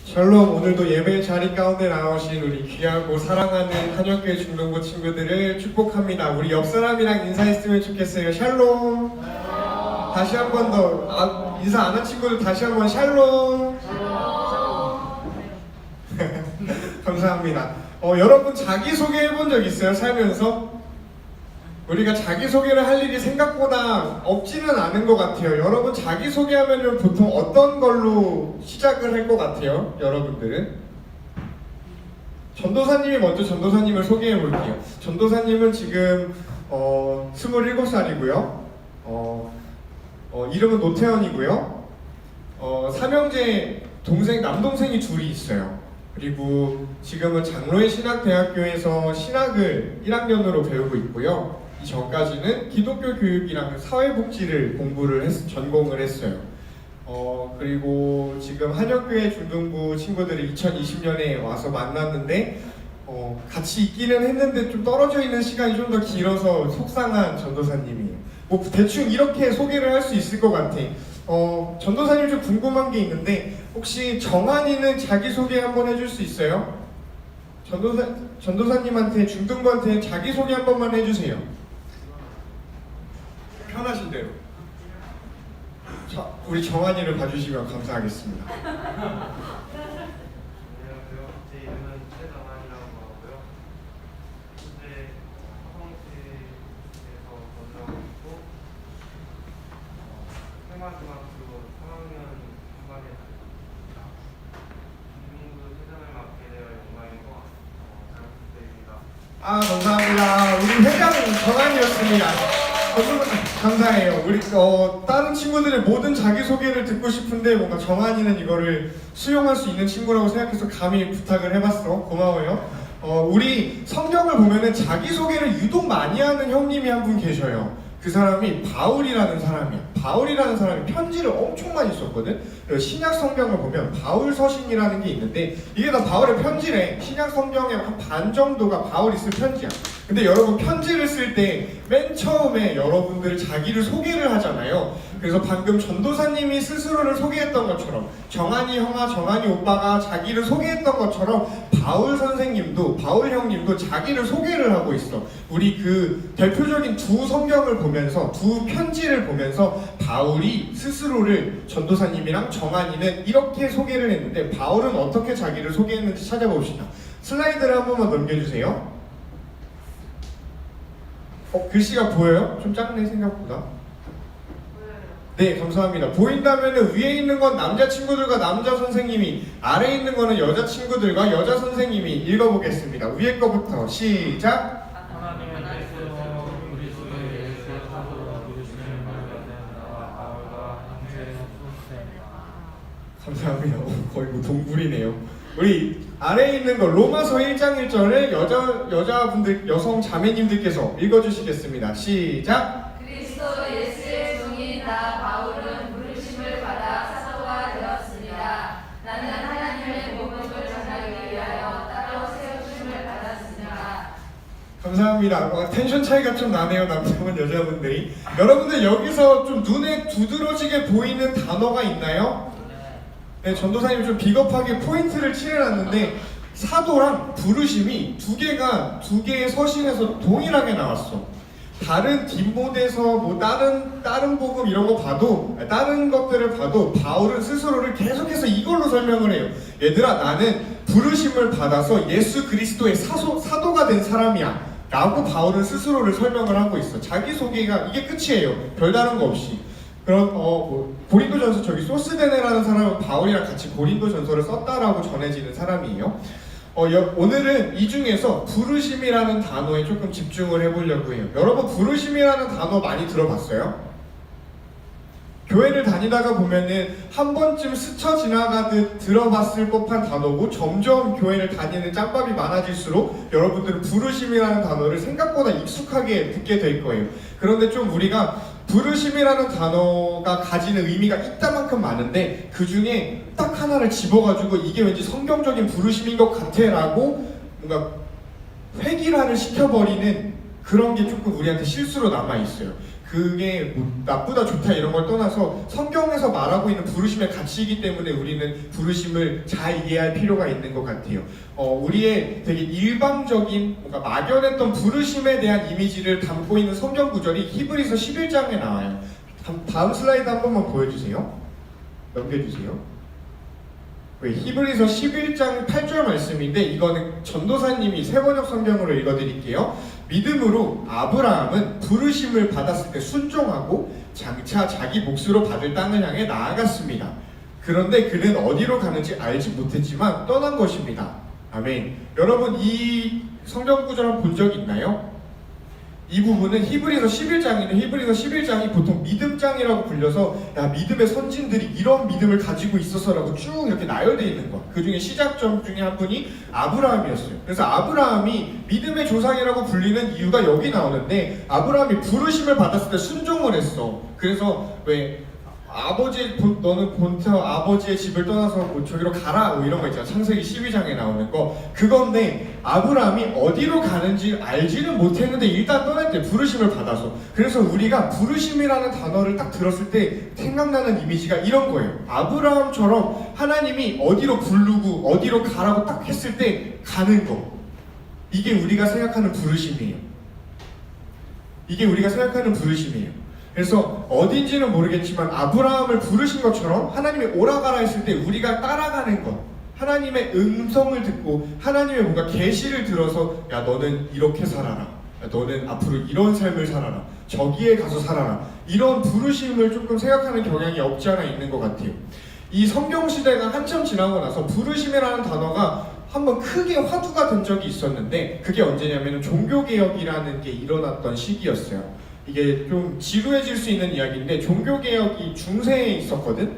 샬롬. 오늘도 예배 자리 가운데 나오신 우리 귀하고 사랑하는 한영교회 중동부 친구들을 축복합니다. 우리 옆 사람이랑 인사했으면 좋겠어요. 샬롬. 다시 한 번 더 인사 안 한 친구들 다시 한 번 샬롬. 감사합니다. 여러분 자기소개 해본 적 있어요? 살면서? 우리가 자기소개를 할 일이 생각보다 없지는 않은 것 같아요. 여러분 자기소개하면 보통 어떤 걸로 시작을 할 것 같아요? 여러분들은? 전도사님이 먼저 전도사님을 소개해 볼게요. 전도사님은 지금 27살이고요. 이름은 노태현이고요. 삼형제 남동생이 둘이 있어요. 그리고 지금은 장로의 신학대학교에서 신학을 1학년으로 배우고 있고요. 이 전까지는 기독교 교육이랑 사회복지를 전공을 했어요. 그리고 지금 한영교회 중등부 친구들이 2020년에 와서 만났는데 같이 있기는 했는데 좀 떨어져 있는 시간이 좀 더 길어서 속상한 전도사님이에요. 뭐 대충 이렇게 소개를 할 수 있을 것 같아. 전도사님 좀 궁금한 게 있는데 혹시 정한이는 자기소개 한번 해줄 수 있어요? 전도사님한테 중등부한테 자기소개 한 번만 해주세요. 편하신 대로. 자, 우리 정한이를 봐주시면 감사하겠습니다. 안녕하세요. 제 이름은 최정환이라고 하고요. 현재 화성시에서 건너고 있고 생활중학교 3학년 3반에 다닙니다. 중등부 세상을 맡게 되어 영광이고 잘 부탁드립니다. 감사합니다. 우리 회장 정한이었습니다. 감사해요. 우리 다른 친구들의 모든 자기소개를 듣고 싶은데 뭔가 정한이는 이거를 수용할 수 있는 친구라고 생각해서 감히 부탁을 해봤어. 고마워요. 우리 성경을 보면은 자기소개를 유독 많이 하는 형님이 한 분 계셔요. 그 사람이 바울이라는 사람이야. 바울이라는 사람이 편지를 엄청 많이 썼거든. 신약 성경을 보면 바울 서신이라는 게 있는데 이게 다 바울의 편지래. 신약 성경의 한 반 정도가 바울이 쓴 편지야. 근데 여러분 편지를 쓸 때 맨 처음에 여러분들 자기를 소개를 하잖아요. 그래서 방금 전도사님이 스스로를 소개했던 것처럼 정한이 형아 정한이 오빠가 자기를 소개했던 것처럼 바울 형님도 자기를 소개를 하고 있어. 우리 그 대표적인 두 성경을 보면서 두 편지를 보면서 바울이 스스로를 전도사님이랑 정한이는 이렇게 소개를 했는데 바울은 어떻게 자기를 소개했는지 찾아봅시다. 슬라이드를 한 번만 넘겨주세요. 글씨가 보여요? 좀 작네 생각보다. 네, 감사합니다. 보인다면 위에 있는 건 남자 친구들과 남자 선생님이, 아래에 있는 거는 여자 친구들과 여자 선생님이 읽어보겠습니다. 위에 거부터 시작! 감사합니다. 거의 뭐 동굴이네요. 우리 아래에 있는 거 로마서 1장 1절을 여자분들, 여성 자매님들께서 읽어주시겠습니다. 시작! 그리스도 예수의 종인 나 바울은 부르심을 받아 사도가 되었습니다. 나는 하나님의 복음을 전하기 위하여 따로 세우심을 받았습니다. 감사합니다. 텐션 차이가 좀 나네요. 남자분 여자분들이. 여러분들 여기서 좀 눈에 두드러지게 보이는 단어가 있나요? 네, 전도사님이 좀 비겁하게 포인트를 칠해놨는데 사도랑 부르심이 두 개의 서신에서 동일하게 나왔어. 다른 뒷모대에서 뭐 다른 복음 이런 거 봐도, 다른 것들을 봐도 바울은 스스로를 계속해서 이걸로 설명을 해요. 얘들아, 나는 부르심을 받아서 예수 그리스도의 사도가 된 사람이야 라고 바울은 스스로를 설명을 하고 있어. 자기소개가 이게 끝이에요. 별다른 거 없이. 그런 고린도전서, 저기 소스데네라는 사람은 바울이랑 같이 고린도전서를 썼다라고 전해지는 사람이에요. 오늘은 이 중에서 부르심이라는 단어에 조금 집중을 해보려고 해요. 여러분 부르심이라는 단어 많이 들어봤어요? 교회를 다니다가 보면은 한 번쯤 스쳐 지나가듯 들어봤을 법한 단어고 점점 교회를 다니는 짬밥이 많아질수록 여러분들은 부르심이라는 단어를 생각보다 익숙하게 듣게 될 거예요. 그런데 좀 우리가 부르심이라는 단어가 가지는 의미가 이따만큼 많은데 그 중에 딱 하나를 집어가지고 이게 왠지 성경적인 부르심인 것 같아 라고 뭔가 획일화를 시켜버리는 그런 게 조금 우리한테 실수로 남아있어요. 그게 뭐 나쁘다 좋다 이런 걸 떠나서 성경에서 말하고 있는 부르심의 가치이기 때문에 우리는 부르심을 잘 이해할 필요가 있는 것 같아요. 우리의 되게 일방적인 뭔가 막연했던 부르심에 대한 이미지를 담고 있는 성경 구절이 히브리서 11장에 나와요. 다음 슬라이드 한 번만 보여주세요. 넘겨주세요. 히브리서 11장 8절 말씀인데 이거는 전도사님이 세번역 성경으로 읽어드릴게요. 믿음으로 아브라함은 부르심을 받았을 때 순종하고 장차 자기 몫으로 받을 땅을 향해 나아갔습니다. 그런데 그는 어디로 가는지 알지 못했지만 떠난 것입니다. 아멘. 여러분 이 성경 구절 한번 본 적 있나요? 이 부분은 히브리서 11장인데 히브리서 11장이 보통 믿음장이라고 불려서 야 믿음의 선진들이 이런 믿음을 가지고 있어서라고 쭉 이렇게 나열되어 있는 거야. 그 중에 시작점 중에 한 분이 아브라함이었어요. 그래서 아브라함이 믿음의 조상이라고 불리는 이유가 여기 나오는데 아브라함이 부르심을 받았을 때 순종을 했어. 그래서 왜 너는 본토 아버지의 집을 떠나서 뭐 저기로 가라 뭐 이런 거 있잖아. 창세기 12장에 나오는 거 그건데 아브라함이 어디로 가는지 알지는 못했는데 일단 떠났대. 부르심을 받아서. 그래서 우리가 부르심이라는 단어를 딱 들었을 때 생각나는 이미지가 이런 거예요. 아브라함처럼 하나님이 어디로 부르고 어디로 가라고 딱 했을 때 가는 거. 이게 우리가 생각하는 부르심이에요. 이게 우리가 생각하는 부르심이에요. 그래서 어딘지는 모르겠지만 아브라함을 부르신 것처럼 하나님이 오라가라 했을 때 우리가 따라가는 것, 하나님의 음성을 듣고 하나님의 뭔가 계시를 들어서 야 너는 이렇게 살아라, 야, 너는 앞으로 이런 삶을 살아라, 저기에 가서 살아라, 이런 부르심을 조금 생각하는 경향이 없지 않아 있는 것 같아요. 이 성경 시대가 한참 지나고 나서 부르심이라는 단어가 한번 크게 화두가 된 적이 있었는데 그게 언제냐면 종교개혁이라는 게 일어났던 시기였어요. 이게 좀 지루해질 수 있는 이야기인데 종교개혁이 중세에 있었거든?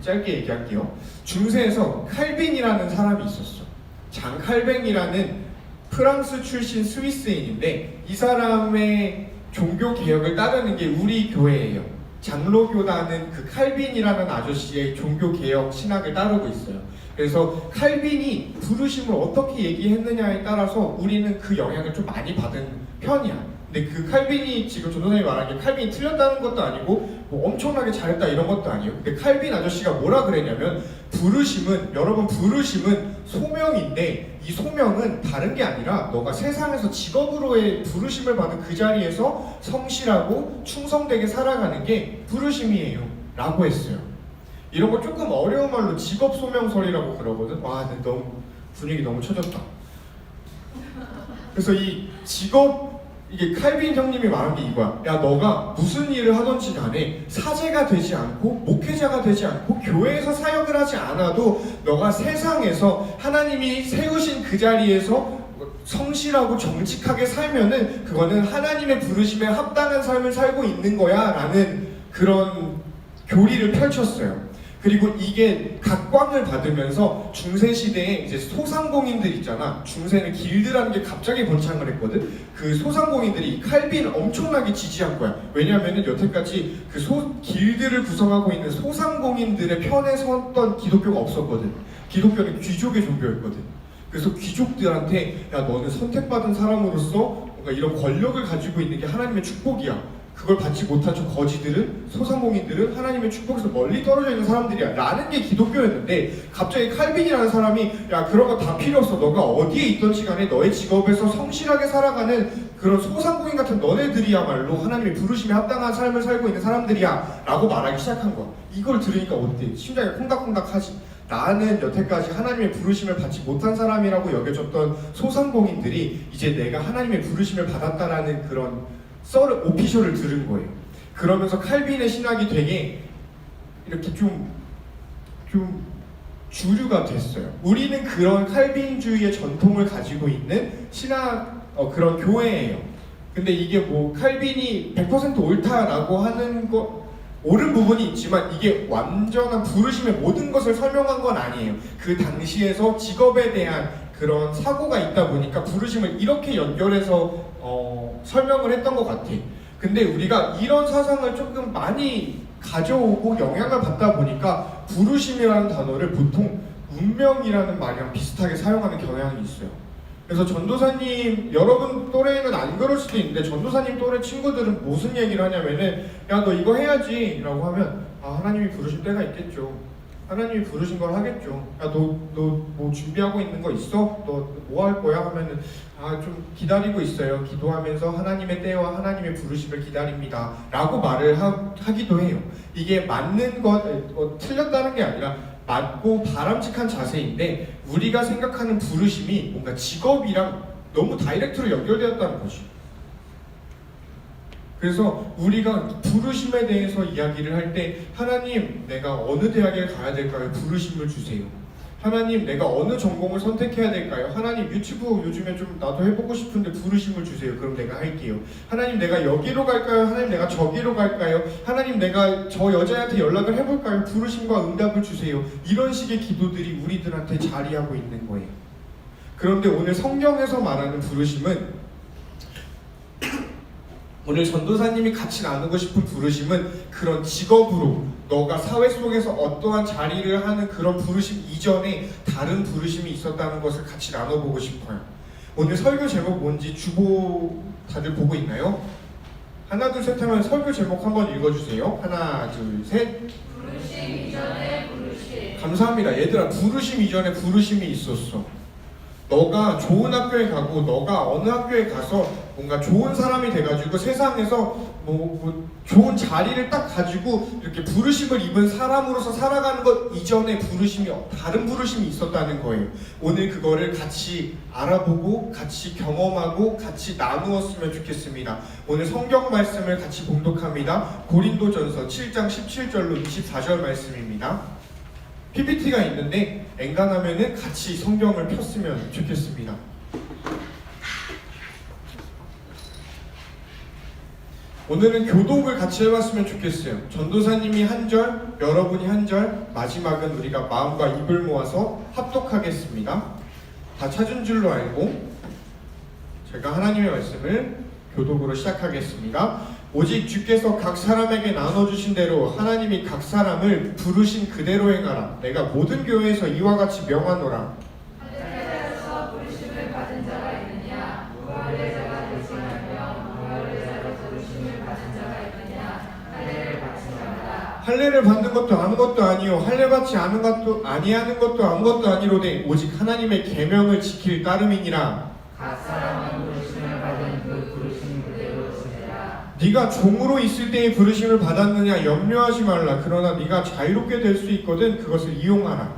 짧게 얘기할게요. 중세에서 칼빈이라는 사람이 있었어. 장 칼뱅이라는 프랑스 출신 스위스인인데 이 사람의 종교개혁을 따르는 게 우리 교회예요. 장로교단은 그 칼빈이라는 아저씨의 종교개혁 신학을 따르고 있어요. 그래서 칼빈이 부르심을 어떻게 얘기했느냐에 따라서 우리는 그 영향을 좀 많이 받은 편이야. 근데 그 칼빈이 지금 전도사님이 말한 게 칼빈이 틀렸다는 것도 아니고 뭐 엄청나게 잘했다 이런 것도 아니에요. 근데 칼빈 아저씨가 뭐라 그랬냐면 여러분 부르심은 소명인데 이 소명은 다른 게 아니라 너가 세상에서 직업으로의 부르심을 받은 그 자리에서 성실하고 충성되게 살아가는 게 부르심이에요 라고 했어요. 이런 거 조금 어려운 말로 직업 소명설이라고 그러거든. 와 근데 너무 분위기 너무 처졌다. 그래서 이 직업 이게 칼빈 형님이 말한 게 이거야. 야 너가 무슨 일을 하던지 간에 사제가 되지 않고 목회자가 되지 않고 교회에서 사역을 하지 않아도 너가 세상에서 하나님이 세우신 그 자리에서 성실하고 정직하게 살면은 그거는 하나님의 부르심에 합당한 삶을 살고 있는 거야 라는 그런 교리를 펼쳤어요. 그리고 이게 각광을 받으면서 중세시대에 이제 소상공인들 있잖아. 중세는 길드라는 게 갑자기 번창을 했거든. 그 소상공인들이 칼빈을 엄청나게 지지한 거야. 왜냐하면 여태까지 그 길드를 구성하고 있는 소상공인들의 편에 섰던 기독교가 없었거든. 기독교는 귀족의 종교였거든. 그래서 귀족들한테 야 너는 선택받은 사람으로서 뭔가 이런 권력을 가지고 있는 게 하나님의 축복이야. 그걸 받지 못한 저 거지들은, 소상공인들은 하나님의 축복에서 멀리 떨어져 있는 사람들이야 라는 게 기독교였는데 갑자기 칼빈이라는 사람이 야 그런 거 다 필요 없어. 너가 어디에 있던지 간에 너의 직업에서 성실하게 살아가는 그런 소상공인 같은 너네들이야말로 하나님의 부르심에 합당한 삶을 살고 있는 사람들이야 라고 말하기 시작한 거야. 이걸 들으니까 어때? 심장이 콩닥콩닥하지. 나는 여태까지 하나님의 부르심을 받지 못한 사람이라고 여겨졌던 소상공인들이 이제 내가 하나님의 부르심을 받았다라는 그런 오피셜을 들은 거예요. 그러면서 칼빈의 신학이 되게 이렇게 좀 주류가 됐어요. 우리는 그런 칼빈주의의 전통을 가지고 있는 신학 그런 교회예요. 근데 이게 뭐 칼빈이 100% 옳다라고 하는 거 옳은 부분이 있지만 이게 완전한 부르심의 모든 것을 설명한 건 아니에요. 그 당시에서 직업에 대한 그런 사고가 있다 보니까 부르심을 이렇게 연결해서 설명을 했던 것 같아. 근데 우리가 이런 사상을 조금 많이 가져오고 영향을 받다 보니까 부르심이라는 단어를 보통 운명이라는 말이랑 비슷하게 사용하는 경향이 있어요. 그래서 전도사님, 여러분 또래는 안 그럴 수도 있는데 전도사님 또래 친구들은 무슨 얘기를 하냐면은 야 너 이거 해야지 라고 하면 아 하나님이 부르신 때가 있겠죠. 하나님이 부르신 걸 하겠죠. 야 너 뭐 준비하고 있는 거 있어? 너 뭐 할 거야? 하면은 아 좀 기다리고 있어요. 기도하면서 하나님의 때와 하나님의 부르심을 기다립니다 라고 말을 하기도 해요. 이게 맞는 것, 틀렸다는 게 아니라 맞고 바람직한 자세인데 우리가 생각하는 부르심이 뭔가 직업이랑 너무 다이렉트로 연결되었다는 거지. 그래서 우리가 부르심에 대해서 이야기를 할 때 하나님 내가 어느 대학에 가야 될까요? 부르심을 주세요. 하나님 내가 어느 전공을 선택해야 될까요? 하나님 유튜브 요즘에 좀 나도 해보고 싶은데 부르심을 주세요. 그럼 내가 할게요. 하나님 내가 여기로 갈까요? 하나님 내가 저기로 갈까요? 하나님 내가 저 여자한테 연락을 해볼까요? 부르심과 응답을 주세요. 이런 식의 기도들이 우리들한테 자리하고 있는 거예요. 그런데 오늘 성경에서 말하는 부르심은 오늘 전도사님이 같이 나누고 싶은 부르심은 그런 직업으로 너가 사회 속에서 어떠한 자리를 하는 그런 부르심 이전에 다른 부르심이 있었다는 것을 같이 나눠보고 싶어요. 오늘 설교 제목 뭔지 주보 다들 보고 있나요? 하나 둘 셋 하면 설교 제목 한번 읽어주세요. 하나 둘 셋. 부르심 이전에 부르심. 감사합니다. 얘들아 부르심 이전에 부르심이 있었어. 너가 좋은 학교에 가고 너가 어느 학교에 가서 뭔가 좋은 사람이 돼가지고 세상에서 뭐 좋은 자리를 딱 가지고 이렇게 부르심을 입은 사람으로서 살아가는 것 이전에 부르심이 다른 부르심이 있었다는 거예요. 오늘 그거를 같이 알아보고 같이 경험하고 같이 나누었으면 좋겠습니다. 오늘 성경 말씀을 같이 봉독합니다. 고린도전서 7장 17절로 24절 말씀입니다. PPT가 있는데 엔간하면은 같이 성경을 폈으면 좋겠습니다. 오늘은 교독을 같이 해봤으면 좋겠어요. 전도사님이 한 절, 여러분이 한 절, 마지막은 우리가 마음과 입을 모아서 합독하겠습니다. 다 찾은 줄로 알고 제가 하나님의 말씀을 교독으로 시작하겠습니다. 오직 주께서 각 사람에게 나눠주신 대로 하나님이 각 사람을 부르신 그대로 행하라. 내가 모든 교회에서 이와 같이 명하노라. 하늘에서 부르심을 받은 자가 있느냐? 무할례자가 대신하며 무할례자로 부르심을 받은 자가 있느냐? 할례를 받지 말라. 할례를 받는 것도 아무것도 아니요 할례 받지 않은 것도 아니하는 것도 아무것도 아니로되 오직 하나님의 계명을 지킬 따름이니라. 각 사람은 부르심을 받은 그 부르심 그대로 지내라. 네가 종으로 있을 때의 부르심을 받았느냐 염려하지 말라. 그러나 네가 자유롭게 될 수 있거든 그것을 이용하라.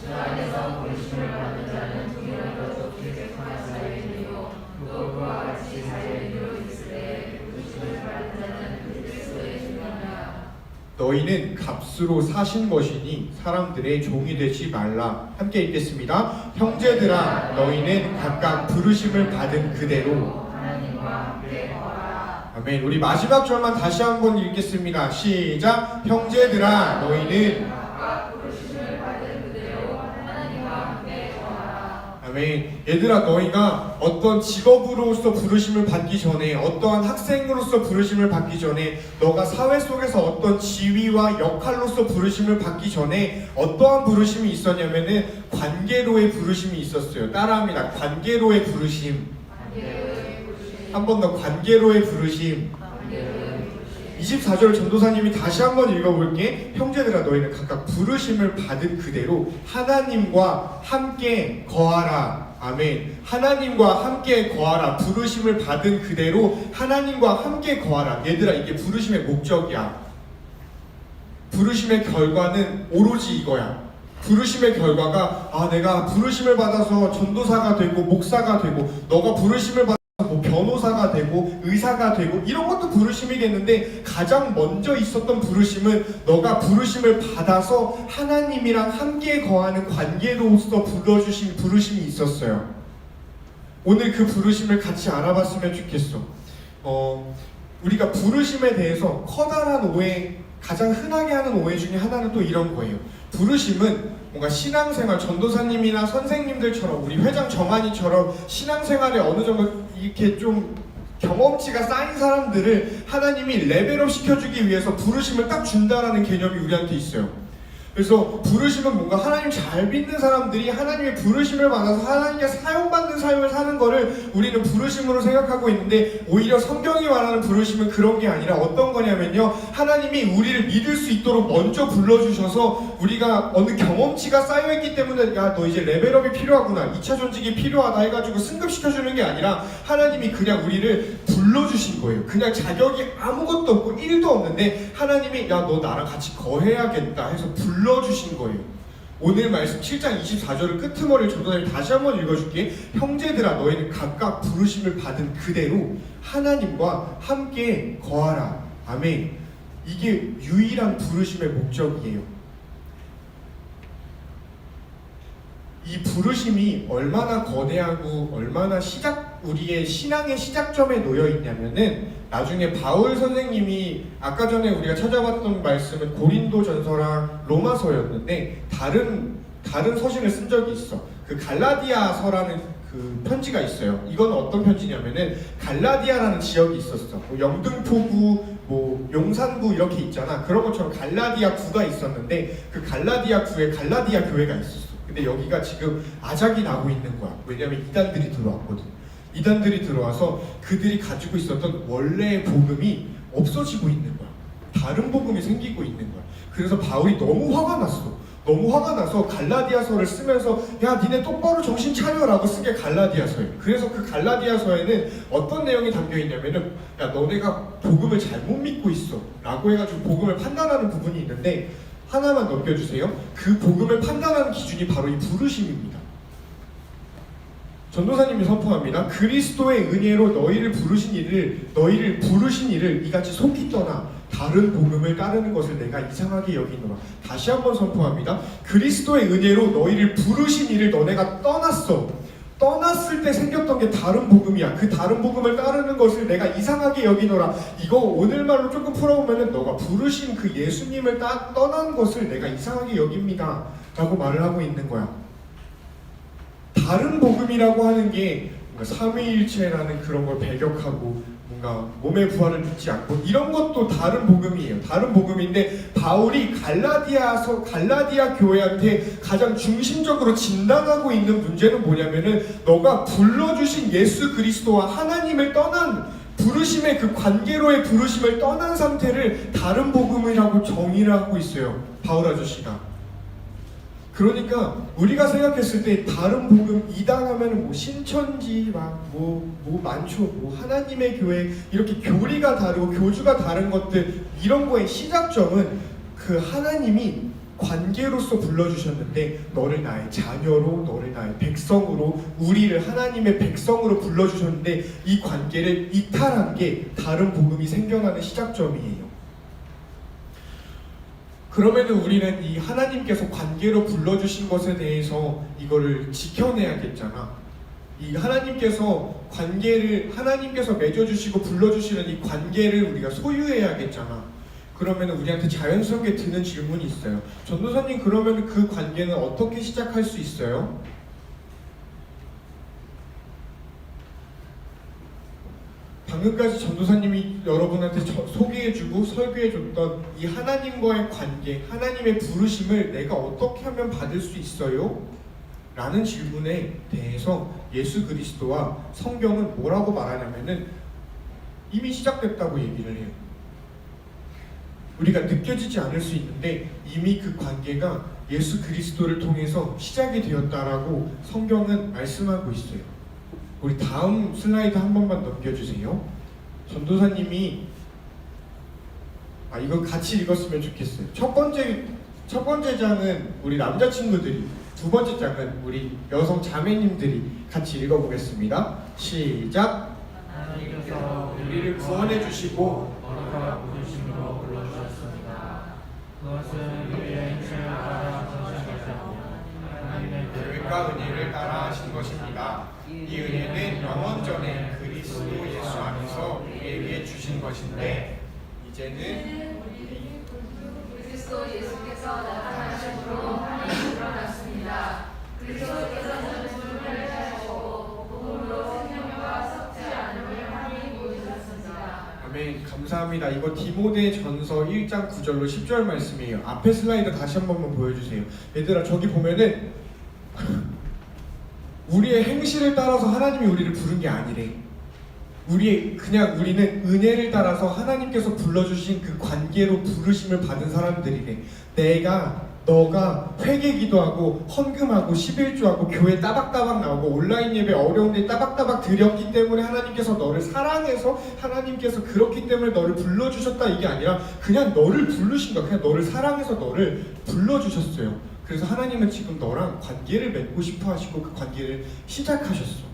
주 안에서 부르심을 받은 자는 동일하게 좁게 계획한 자유인이요 또 그와 같이 자유인으로 있을 때 부르심을 받은 자는 그리스도의 신령이라. 너희는 값으로 사신 것이니 사람들의 종이 되지 말라. 함께 읽겠습니다. 형제들아 너희는 각각 부르심을 받은 그대로 하나님과 함께 거하라. 아멘. 우리 마지막 절만 다시 한번 읽겠습니다. 시작. 형제들아 너희는 각각 부르심을 받은 그대로 하나님과 함께 거하라. 아멘. 얘들아 너희가 어떤 직업으로서 부르심을 받기 전에 어떠한 학생으로서 부르심을 받기 전에 너가 사회 속에서 어떤 지위와 역할로서 부르심을 받기 전에 어떠한 부르심이 있었냐면은 관계로의 부르심이 있었어요. 따라합니다. 관계로의 부르심. 한 번 더 관계로의 부르심. 24절 전도사님이 다시 한번 읽어볼게. 형제들아 너희는 각각 부르심을 받은 그대로 하나님과 함께 거하라. 아멘. 하나님과 함께 거하라. 부르심을 받은 그대로 하나님과 함께 거하라. 얘들아 이게 부르심의 목적이야. 부르심의 결과는 오로지 이거야. 부르심의 결과가 아 내가 부르심을 받아서 전도사가 되고 목사가 되고 너가 부르심을 받아서 뭐 변호사가 되고 의사가 되고 이런 것도 부르심이겠는데 가장 먼저 있었던 부르심은 너가 부르심을 받아서 하나님이랑 함께 거하는 관계로서 불러주신 부르심이 있었어요. 오늘 그 부르심을 같이 알아봤으면 좋겠어. 우리가 부르심에 대해서 커다란 오해, 가장 흔하게 하는 오해 중에 하나는 또 이런 거예요. 부르심은 뭔가 신앙생활, 전도사님이나 선생님들처럼 우리 회장 정한이처럼 신앙생활에 어느 정도 이렇게 좀 경험치가 쌓인 사람들을 하나님이 레벨업 시켜주기 위해서 부르심을 딱 준다라는 개념이 우리한테 있어요. 그래서 부르심은 뭔가 하나님 잘 믿는 사람들이 하나님의 부르심을 받아서 하나님께 사용받는 삶을 사는 거를 우리는 부르심으로 생각하고 있는데, 오히려 성경이 말하는 부르심은 그런 게 아니라 어떤 거냐면요, 하나님이 우리를 믿을 수 있도록 먼저 불러주셔서 우리가 어느 경험치가 쌓여있기 때문에 야 너 이제 레벨업이 필요하구나, 2차 전직이 필요하다 해가지고 승급시켜주는 게 아니라 하나님이 그냥 우리를 불러주신 거예요. 그냥 자격이 아무것도 없고 1도 없는데 하나님이 야 너 나랑 같이 거해야겠다 해서 불러주신 거예요. 오늘 말씀 7장 24절을 끄트머리를 전도사님이 다시 한번 읽어줄게. 형제들아 너희는 각각 부르심을 받은 그대로 하나님과 함께 거하라. 아멘. 이게 유일한 부르심의 목적이에요. 이 부르심이 얼마나 거대하고 얼마나 우리의 신앙의 시작점에 놓여 있냐면은, 나중에 바울 선생님이 아까 전에 우리가 찾아봤던 말씀은 고린도전서랑 로마서였는데 다른 서신을 쓴 적이 있어. 그 갈라디아서라는 그 편지가 있어요. 이건 어떤 편지냐면은 갈라디아라는 지역이 있었어. 뭐 영등포구, 뭐 용산구 이렇게 있잖아. 그런 것처럼 갈라디아 구가 있었는데 그 갈라디아 구에 갈라디아 교회가 있었어. 근데 여기가 지금 아작이 나고 있는 거야. 왜냐면 이단들이 들어왔거든. 이단들이 들어와서 그들이 가지고 있었던 원래의 복음이 없어지고 있는 거야. 다른 복음이 생기고 있는 거야. 그래서 바울이 너무 화가 났어. 너무 화가 나서 갈라디아서를 쓰면서 야 니네 똑바로 정신 차려라고 쓴 게 갈라디아서예요. 그래서 그 갈라디아서에는 어떤 내용이 담겨있냐면은 야 너네가 복음을 잘못 믿고 있어 라고 해가지고 복음을 판단하는 부분이 있는데, 하나만 넘겨주세요. 그 복음을 판단하는 기준이 바로 이 부르심입니다. 전도사님이 선포합니다. 그리스도의 은혜로 너희를 부르신 이를 이같이 속히 떠나 다른 복음을 따르는 것을 내가 이상하게 여기노라. 다시 한번 선포합니다. 그리스도의 은혜로 너희를 부르신 이를 너네가 떠났어. 떠났을 때 생겼던 게 다른 복음이야. 그 다른 복음을 따르는 것을 내가 이상하게 여기노라. 이거 오늘말로 조금 풀어보면은 너가 부르신 그 예수님을 떠난 것을 내가 이상하게 여깁니다 라고 말을 하고 있는 거야. 다른 복음이라고 하는 게 뭔가 삼위일체라는 그런 걸 배격하고 뭔가 몸의 부활을 믿지 않고 이런 것도 다른 복음이에요. 다른 복음인데 바울이 갈라디아 교회한테 가장 중심적으로 진단하고 있는 문제는 뭐냐면은 너가 불러주신 예수 그리스도와 하나님을 떠난 부르심의 그 관계로의 부르심을 떠난 상태를 다른 복음이라고 정의를 하고 있어요. 바울 아저씨가. 그러니까 우리가 생각했을 때 다른 복음 이단하면 뭐 신천지 뭐 많죠. 뭐 하나님의 교회 이렇게 교리가 다르고 교주가 다른 것들, 이런 거의 시작점은 그 하나님이 관계로서 불러주셨는데 너를 나의 자녀로, 너를 나의 백성으로, 우리를 하나님의 백성으로 불러주셨는데 이 관계를 이탈한 게 다른 복음이 생겨나는 시작점이에요. 그러면은 우리는 이 하나님께서 관계로 불러주신 것에 대해서 이거를 지켜내야겠잖아. 이 하나님께서 맺어주시고 불러주시는 이 관계를 우리가 소유해야겠잖아. 그러면은 우리한테 자연스럽게 드는 질문이 있어요. 전도사님, 그러면 그 관계는 어떻게 시작할 수 있어요? 방금까지 전도사님이 여러분한테 소개해주고 설교해줬던 이 하나님과의 관계, 하나님의 부르심을 내가 어떻게 하면 받을 수 있어요? 라는 질문에 대해서 예수 그리스도와 성경은 뭐라고 말하냐면은 이미 시작됐다고 얘기를 해요. 우리가 느껴지지 않을 수 있는데 이미 그 관계가 예수 그리스도를 통해서 시작이 되었다라고 성경은 말씀하고 있어요. 우리 다음 슬라이드 한 번만 넘겨주세요. 전도사님이 이거 같이 읽었으면 좋겠어요. 첫 번째 장은 우리 남자친구들이, 두 번째 장은 우리 여성 자매님들이 같이 읽어보겠습니다. 시작. 하나님께서 우리를 구원해 주시고 어느가 부르심으로 불러주셨습니다. 그것은 우리의 인생을 알아 정착하셨고 하나님의 계획과 은혜를 따라 하신 것입니다. 이 은혜는 영원 전에 그리스도 예수 안에서 우리에게 주신 것인데 이제는 그리스도 예수께서 나타나심으로 하나님 드러났습니다. 그리스도께서는 죽음을 하시고 복음으로 생명과 썩지 않음을 하나님 보여주셨습니다. 아멘. 감사합니다. 감사합니다. 이거 디모데전서 1장 9절로 10절 말씀이에요. 앞에 슬라이드 다시 한 번만 보여주세요. 얘들아, 저기 보면은 우리의 행실을 따라서 하나님이 우리를 부른 게 아니래. 우리는 은혜를 따라서 하나님께서 불러주신 그 관계로 부르심을 받은 사람들이래. 너가 회개 기도하고 헌금하고 11조하고 교회 따박따박 나오고 온라인 예배 어려운데 따박따박 드렸기 때문에 하나님께서 너를 사랑해서 하나님께서 그렇기 때문에 너를 불러주셨다, 이게 아니라 그냥 너를 부르신 거야. 그냥 너를 사랑해서 너를 불러주셨어요. 그래서 하나님은 지금 너랑 관계를 맺고 싶어 하시고 그 관계를 시작하셨어.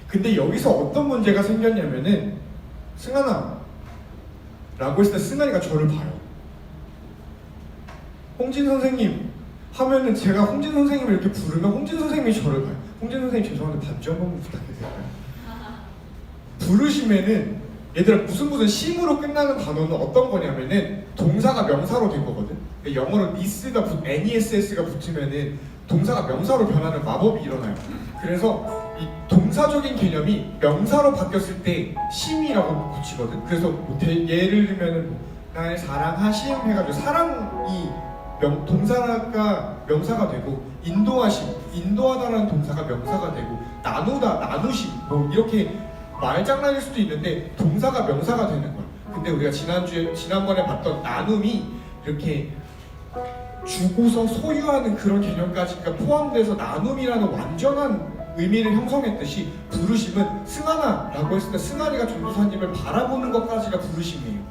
근데 여기서 어떤 문제가 생겼냐면은, 승환아 라고 했을 때 승환이가 저를 봐요. 홍진 선생님 하면은 제가 홍진 선생님을 이렇게 부르면 홍진 선생님이 저를 봐요. 홍진 선생님 죄송한데 반주 한 번만 부탁해도 될까요? 부르심에는 얘들아 무슨 심으로 끝나는 단어는 어떤 거냐면은 동사가 명사로 된 거거든. 영어로 NESS가 붙으면은 동사가 명사로 변하는 마법이 일어나요. 그래서 이 동사적인 개념이 명사로 바뀌었을 때 심이라고 붙이거든. 그래서 예를 들면은 나의 사랑하심 해가지고 사랑이 동사가 명사가 되고, 인도하다라는 동사가 명사가 되고, 나누다, 나누심 뭐 이렇게 말장난일 수도 있는데 동사가 명사가 되는 거야. 근데 우리가 지난번에 봤던 나눔이 이렇게 주고서 소유하는 그런 개념까지가 포함돼서 나눔이라는 완전한 의미를 형성했듯이, 부르심은 승환아라고 했을 때 승환이가 전도사님을 바라보는 것까지가 부르심이에요.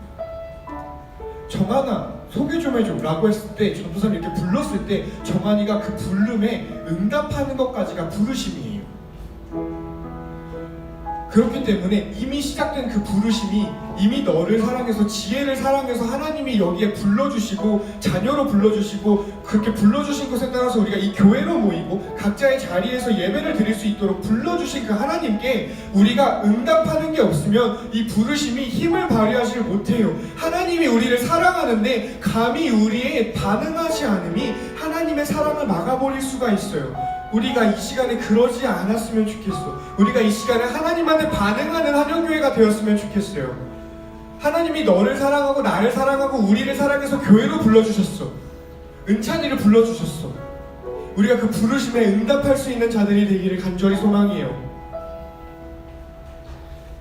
정한아 소개 좀 해줘 라고 했을 때, 전도사님 이렇게 불렀을 때 정한이가 그 부름에 응답하는 것까지가 부르심이에요. 그렇기 때문에 이미 시작된 그 부르심이 이미 너를 사랑해서, 지혜를 사랑해서 하나님이 여기에 불러주시고 자녀로 불러주시고, 그렇게 불러주신 것에 따라서 우리가 이 교회로 모이고 각자의 자리에서 예배를 드릴 수 있도록 불러주신 그 하나님께 우리가 응답하는 게 없으면 이 부르심이 힘을 발휘하지 못해요. 하나님이 우리를 사랑하는데 감히 우리의 반응하지 않음이 하나님의 사랑을 막아버릴 수가 있어요. 우리가 이 시간에 그러지 않았으면 좋겠어. 우리가 이 시간에 하나님한테 반응하는 한영교회가 되었으면 좋겠어요. 하나님이 너를 사랑하고 나를 사랑하고 우리를 사랑해서 교회로 불러주셨어. 은찬이를 불러주셨어. 우리가 그 부르심에 응답할 수 있는 자들이 되기를 간절히 소망해요.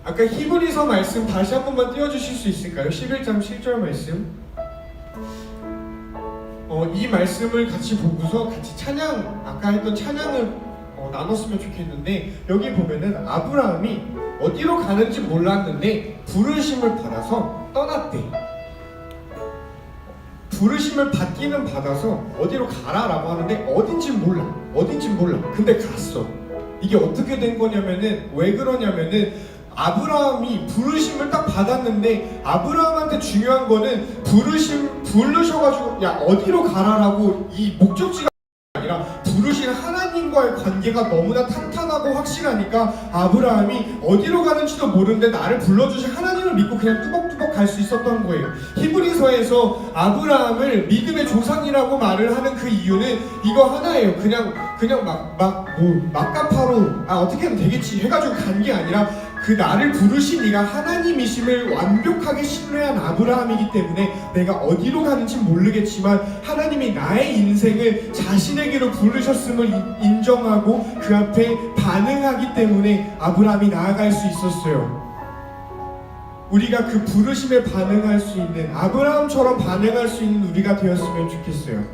아까 히브리서 말씀 다시 한 번만 띄워주실 수 있을까요? 11장 7절 말씀. 이 말씀을 같이 보고서 같이 찬양, 아까 했던 찬양을 나눴으면 좋겠는데, 여기 보면은 아브라함이 어디로 가는지 몰랐는데 부르심을 받아서 떠났대. 부르심을 받기는 받아서 어디로 가라라고 하는데 어딘진 몰라. 근데 갔어. 이게 어떻게 된 거냐면은, 왜 그러냐면은 아브라함이 부르심을 딱 받았는데, 아브라함한테 중요한 거는 부르셔가지고 야 어디로 가라라고 이 목적지가 아니라 부르신 하나님과의 관계가 너무나 탄탄하고 확실하니까 아브라함이 어디로 가는지도 모르는데 나를 불러주신 하나님을 믿고 그냥 뚜벅뚜벅 갈 수 있었던 거예요. 히브리서에서 아브라함을 믿음의 조상이라고 말을 하는 그 이유는 이거 하나예요. 그냥 막가파로 어떻게든 되겠지 해가지고 간 게 아니라, 그 나를 부르신 이가 하나님이심을 완벽하게 신뢰한 아브라함이기 때문에 내가 어디로 가는지 모르겠지만 하나님이 나의 인생을 자신에게로 부르셨음을 인정하고 그 앞에 반응하기 때문에 아브라함이 나아갈 수 있었어요. 우리가 그 부르심에 반응할 수 있는, 아브라함처럼 반응할 수 있는 우리가 되었으면 좋겠어요.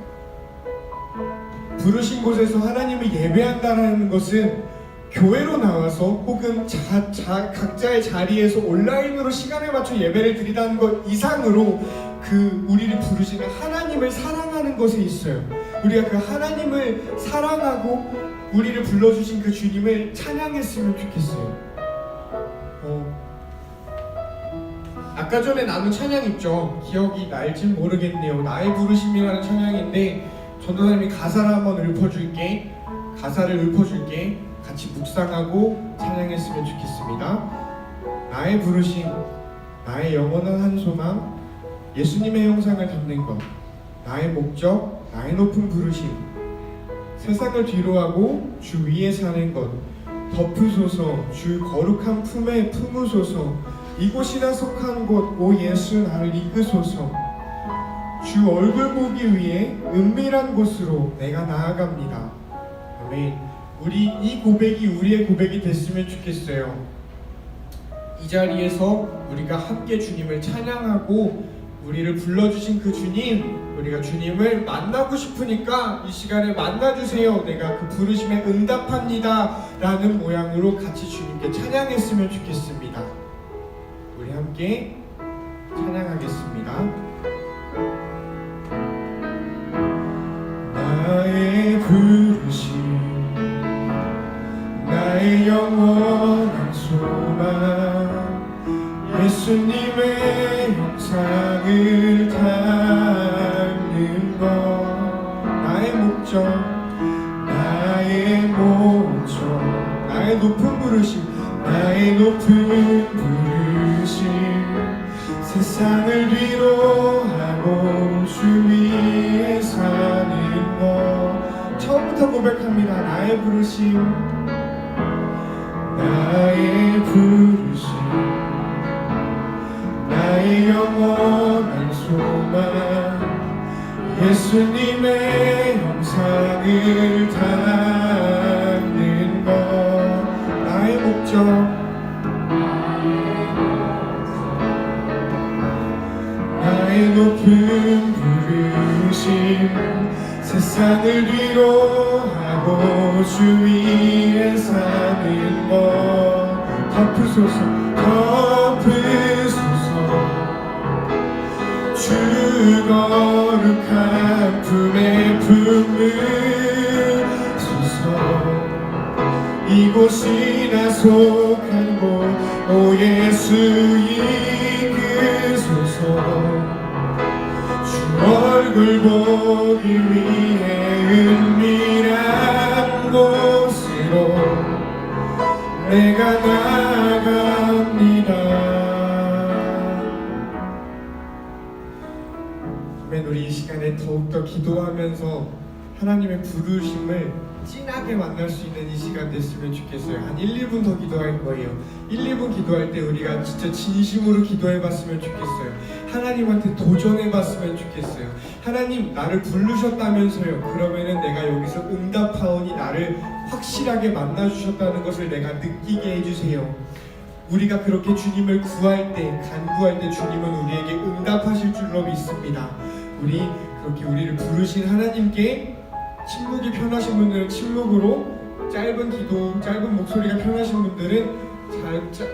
부르신 곳에서 하나님을 예배한다는 것은 교회로 나와서 혹은 각자의 자리에서 온라인으로 시간에 맞춰 예배를 드리다는 것 이상으로 그 우리를 부르시는 하나님을 사랑하는 것에 있어요. 우리가 그 하나님을 사랑하고 우리를 불러주신 그 주님을 찬양했으면 좋겠어요. 아까 전에 나눈 찬양 있죠? 기억이 날진 모르겠네요. 나의 부르심이라는 찬양인데, 전도사님이 가사를 한번 읊어줄게. 같이 묵상하고 찬양했으면 좋겠습니다. 나의 부르심, 나의 영원한 한 소망, 예수님의 형상을 담는 것, 나의 목적, 나의 높은 부르심, 세상을 뒤로하고 주 위에 사는 것, 덮으소서, 주 거룩한 품에 품으소서, 이곳이나 속한 곳 오 예수 나를 이끄소서. 주 얼굴 보기 위해 은밀한 곳으로 내가 나아갑니다. 아멘. 우리 이 고백이 우리의 고백이 됐으면 좋겠어요. 이 자리에서 우리가 함께 주님을 찬양하고 우리를 불러주신 그 주님, 우리가 주님을 만나고 싶으니까 이 시간에 만나주세요, 내가 그 부르심에 응답합니다 라는 모양으로 같이 주님께 찬양했으면 좋겠습니다. 우리 함께 찬양하겠습니다. 나의 부르심, 나의 영원한 소망, 예수님의 형상을 닮는 것. 나의 목적, 나의 목적, 나의 높은 부르심, 나의 높은 부르심, 세상을 위로하고 주 위에 사는 것. 처음부터 고백합니다. 나의 부르심, 나의 부르심, 나의 영원한 소망, 예수님의 형상을 닮는 것. 나의 목적, 나의 높은 부르심, 세상을 위로하고 주 위에 사는 것. 덮으소서, 덮으소서, 주 거룩한 품에 품으소서. 이곳이나 속한 곳 오 예수 이끄소서. 주 얼굴 보기 위해 은밀한 곳으로 내가 나아갑니다. 아멘. 우리 이 시간에 더욱더 기도하면서 하나님의 부르심을 진하게 만날 수 있는 이 시간 됐으면 좋겠어요. 한 1, 2분 더 기도할 거예요. 1, 2분 기도할 때 우리가 진짜 진심으로 기도해봤으면 좋겠어요. 하나님한테 도전해봤으면 좋겠어요. 하나님, 나를 부르셨다면서요. 그러면은 내가 여기서 응답하오니 나를 확실하게 만나주셨다는 것을 내가 느끼게 해주세요. 우리가 그렇게 주님을 구할 때, 간구할 때 주님은 우리에게 응답하실 줄로 믿습니다. 우리 그렇게 우리를 부르신 하나님께 침묵이 편하신 분들은 침묵으로, 짧은 기도, 짧은 목소리가 편하신 분들은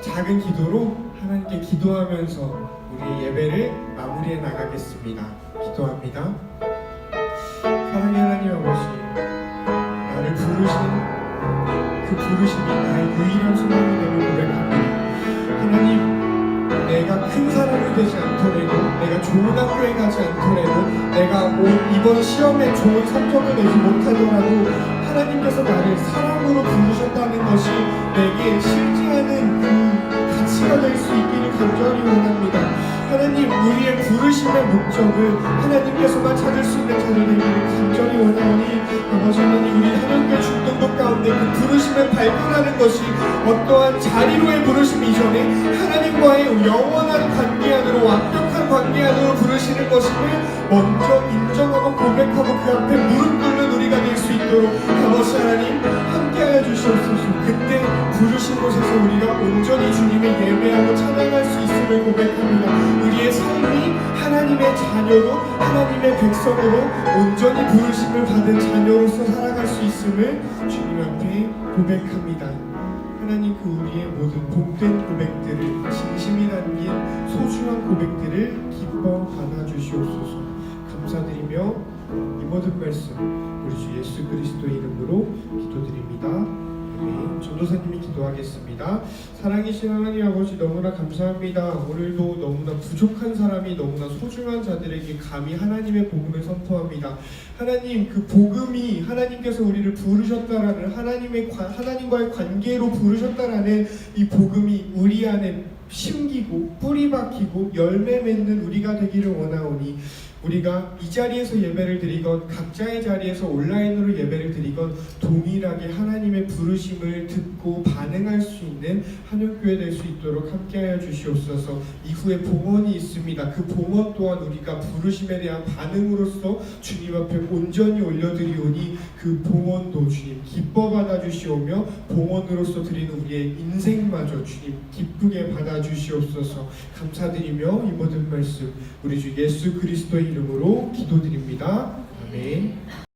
작은 기도로 하나님께 기도하면서 우리의 예배를 마무리해 나가겠습니다. 기도합니다. 사랑의 하나님 아버지, 나를 부르신 그 부르심이 나의 유일한 소망이 되는 고백합니다. 하나님, 내가 큰 사람이 되지 않더라도, 내가 좋은 학교에 가지 않더라도, 내가 이번 시험에 좋은 성적을 내지 못하더라도 하나님께서 나를 사랑으로 부르셨다는 것이 내게 실제하는 그 가치가 될 수 있기를 간절히 원합니다. 하나님, 우리의 부르심의 목적을 하나님께서만 찾을 수 있는 자들 되기를 간절히 원하오니 아버지 하나님, 우리 하나님의 중동도 가운데 그 부르심을 발견하는 것이 어떠한 자리로의 부르심 이전에 하나님과의 영원한 관계 안으로, 완벽한 관계 안으로 부르시는 것임을 먼저 인정하고 고백하고 그 앞에 무릎 꿇는 우리가 될 수 있도록 아버지 하나님 함께하여 주시옵소서. 그때 부르신 곳에서 우리가 온전히 주님을 예배하고 찬양할 수 있음을 고백합니다. 우리의 삶이 하나님의 자녀로, 하나님의 백성으로 온전히 부르심을 받은 자녀로서 살아갈 수 있음을 주님 앞에 고백합니다. 하나님, 그 우리의 모든 복된 고백들을, 진심이 담긴 소중한 고백들을 기뻐 받아주시옵소서. 감사드리며 이 모든 말씀 우리 주 예수 그리스도의 이름으로 기도드립니다. 아멘. 전도사님이 기도하겠습니다. 사랑이신 하나님 아버지, 너무나 감사합니다. 오늘도 너무나 부족한 사람이 너무나 소중한 자들에게 감히 하나님의 복음을 선포합니다. 하나님, 그 복음이 하나님께서 우리를 부르셨다라는 하나님과의 관계로 부르셨다라는 이 복음이 우리 안에 심기고 뿌리 박히고 열매 맺는 우리가 되기를 원하오니 우리가 이 자리에서 예배를 드리건 각자의 자리에서 온라인으로 예배를 드리건 동일하게 하나님의 부르심을 듣고 반응할 수 있는 한옥교회 될 수 있도록 함께하여 주시옵소서. 이후에 봉헌이 있습니다. 그 봉헌 또한 우리가 부르심에 대한 반응으로서 주님 앞에 온전히 올려드리오니 그 봉헌도 주님 기뻐 받아주시오며 봉헌으로서 드리는 우리의 인생마저 주님 기쁘게 받아주시옵소서. 감사드리며 이 모든 말씀 우리 주 예수 그리스도의 이름으로 기도드립니다. 아멘.